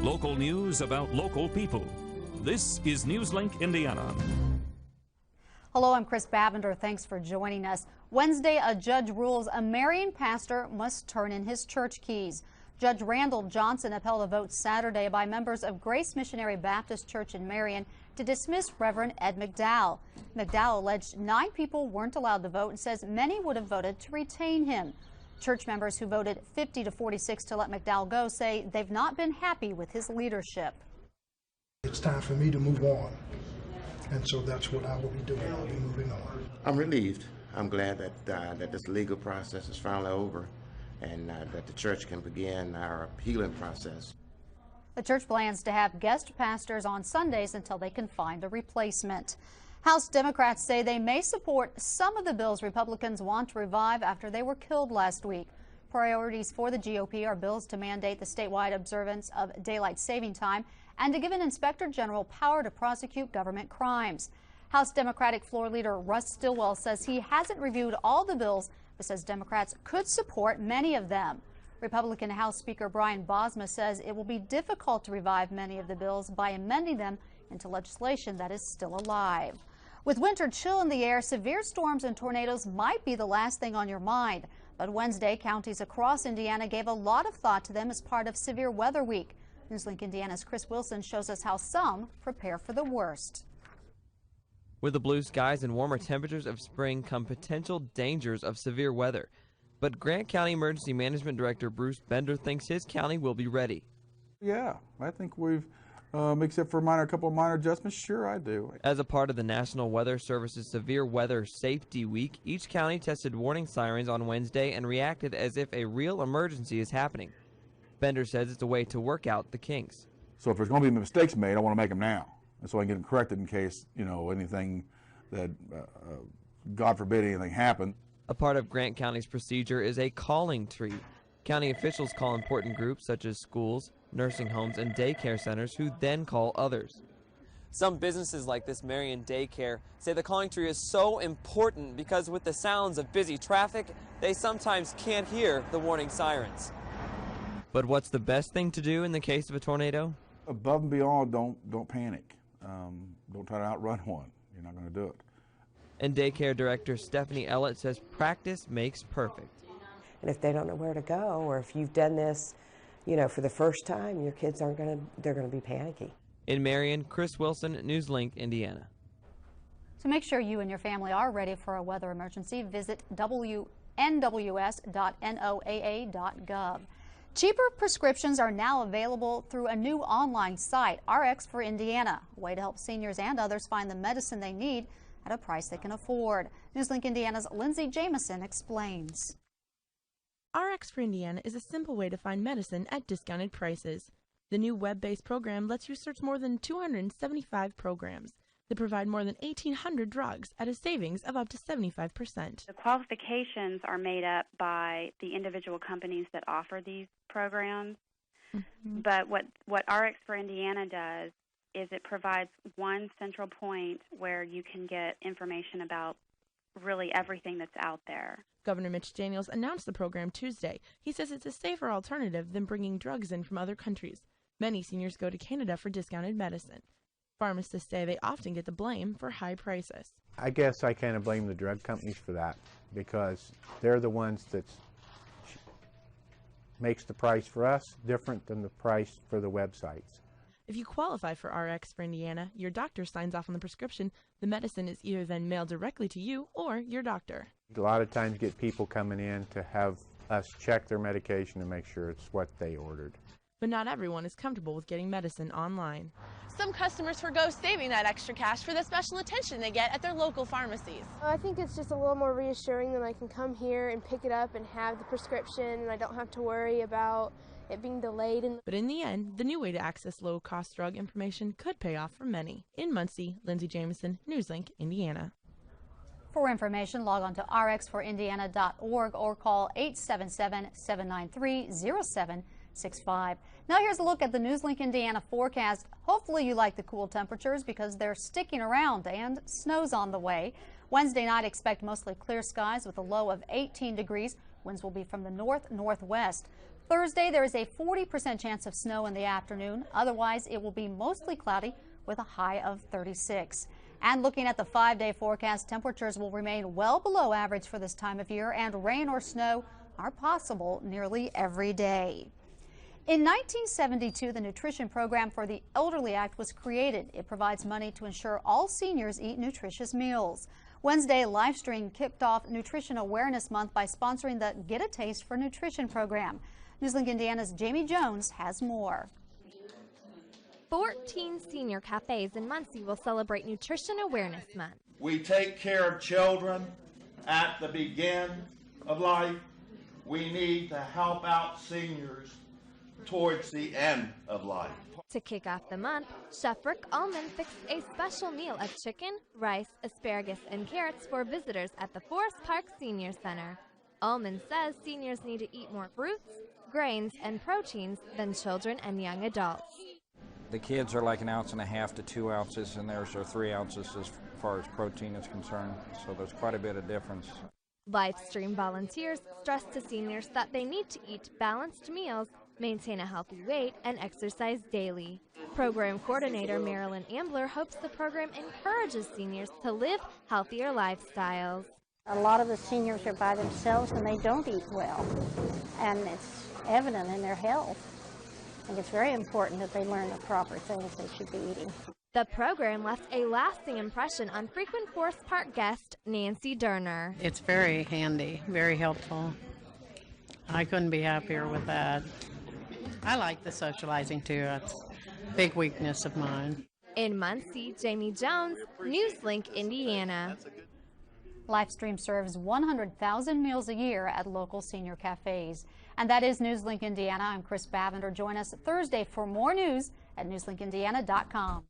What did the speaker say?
Local news about local people. This is Newslink Indiana. Hello, I'm Chris Bavender. Thanks for joining us. Wednesday, a judge rules a Marion pastor must turn in his church keys. Judge Randall Johnson upheld a vote Saturday by members of Grace Missionary Baptist Church in Marion to dismiss Reverend Ed McDowell. McDowell alleged 9 people weren't allowed to vote and says many would have voted to retain him. Church members who voted 50-46 to let McDowell go say they've not been happy with his leadership. It's time for me to move on, and so that's what I will be doing. I'll be moving on. I'm relieved. I'm glad that this legal process is finally over and that the church can begin our healing process. The church plans to have guest pastors on Sundays until they can find a replacement. House Democrats say they may support some of the bills Republicans want to revive after they were killed last week. Priorities for the GOP are bills to mandate the statewide observance of daylight saving time and to give an inspector general power to prosecute government crimes. House Democratic Floor Leader Russ Stillwell says he hasn't reviewed all the bills, but says Democrats could support many of them. Republican House Speaker Brian Bosma says it will be difficult to revive many of the bills by amending them into legislation that is still alive. With winter chill in the air, severe storms and tornadoes might be the last thing on your mind. But Wednesday, counties across Indiana gave a lot of thought to them as part of Severe Weather Week. Newslink Indiana's Chris Wilson shows us how some prepare for the worst. With the blue skies and warmer temperatures of spring come potential dangers of severe weather. But Grant County Emergency Management Director Bruce Bender thinks his county will be ready. Yeah, I think we've, except for a couple of minor adjustments, sure I do. As a part of the National Weather Service's Severe Weather Safety Week, each county tested warning sirens on Wednesday and reacted as if a real emergency is happening. Bender says it's a way to work out the kinks. So if there's going to be mistakes made, I want to make them now, and so I can get them corrected in case, anything that, God forbid, anything happened. A part of Grant County's procedure is a calling tree. County officials call important groups such as schools, nursing homes, and daycare centers who then call others. Some businesses like this Marion Daycare say the calling tree is so important because with the sounds of busy traffic, they sometimes can't hear the warning sirens. But what's the best thing to do in the case of a tornado? Above and beyond, don't panic. Don't try to outrun one. You're not going to do it. And daycare director Stephanie Ellett says practice makes perfect. And if they don't know where to go, or if you've done this, for the first time, your kids they're going to be panicky. In Marion, Chris Wilson, Newslink, Indiana. To make sure you and your family are ready for a weather emergency, visit wnws.noaa.gov. Cheaper prescriptions are now available through a new online site, RX for Indiana, a way to help seniors and others find the medicine they need at a price they can afford. Newslink Indiana's Lindsay Jameson explains. RX for Indiana is a simple way to find medicine at discounted prices. The new web-based program lets you search more than 275 programs that provide more than 1,800 drugs at a savings of up to 75%. The qualifications are made up by the individual companies that offer these programs. But what RX for Indiana does is it provides one central point where you can get information about really everything that's out there. Governor Mitch Daniels announced the program Tuesday. He says it's a safer alternative than bringing drugs in from other countries. Many seniors go to Canada for discounted medicine. Pharmacists say they often get the blame for high prices. I guess I kind of blame the drug companies for that because they're the ones that makes the price for us different than the price for the websites. If you qualify for RX for Indiana, your doctor signs off on the prescription. The medicine is either then mailed directly to you or your doctor. A lot of times get people coming in to have us check their medication to make sure it's what they ordered. But not everyone is comfortable with getting medicine online. Some customers forgo saving that extra cash for the special attention they get at their local pharmacies. I think it's just a little more reassuring that I can come here and pick it up and have the prescription, and I don't have to worry about it being delayed. But in the end, the new way to access low-cost drug information could pay off for many. In Muncie, Lindsay Jameson, Newslink, Indiana. For information, log on to rxforindiana.org or call 877-793-0765. Now here's a look at the Newslink Indiana forecast. Hopefully you like the cool temperatures because they're sticking around and snow's on the way. Wednesday night, expect mostly clear skies with a low of 18 degrees. Winds will be from the north-northwest. Thursday, there is a 40% chance of snow in the afternoon. Otherwise, it will be mostly cloudy with a high of 36. And looking at the 5-day forecast, temperatures will remain well below average for this time of year, and rain or snow are possible nearly every day. In 1972, the Nutrition Program for the Elderly Act was created. It provides money to ensure all seniors eat nutritious meals. Wednesday, Livestream kicked off Nutrition Awareness Month by sponsoring the Get a Taste for Nutrition program. Newslink Indiana's Jamie Jones has more. 14 senior cafes in Muncie will celebrate Nutrition Awareness Month. We take care of children at the beginning of life. We need to help out seniors towards the end of life. To kick off the month, Chef Rick Allman fixed a special meal of chicken, rice, asparagus, and carrots for visitors at the Forest Park Senior Center. Allman says seniors need to eat more fruits, grains, and proteins than children and young adults. The kids are like 1.5 ounces to 2 ounces, and theirs are 3 ounces as far as protein is concerned, so there's quite a bit of difference. Livestream volunteers stress to seniors that they need to eat balanced meals, maintain a healthy weight, and exercise daily. Program coordinator Marilyn Ambler hopes the program encourages seniors to live healthier lifestyles. A lot of the seniors are by themselves and they don't eat well, and it's evident in their health. I think it's very important that they learn the proper things they should be eating. The program left a lasting impression on frequent Forest Park guest Nancy Durner. It's very handy, very helpful. I couldn't be happier with that. I like the socializing too. It's a big weakness of mine. In Muncie, Jamie Jones, Newslink, Indiana. Livestream serves 100,000 meals a year at local senior cafes. And that is Newslink Indiana. I'm Chris Bavender. Join us Thursday for more news at newslinkindiana.com.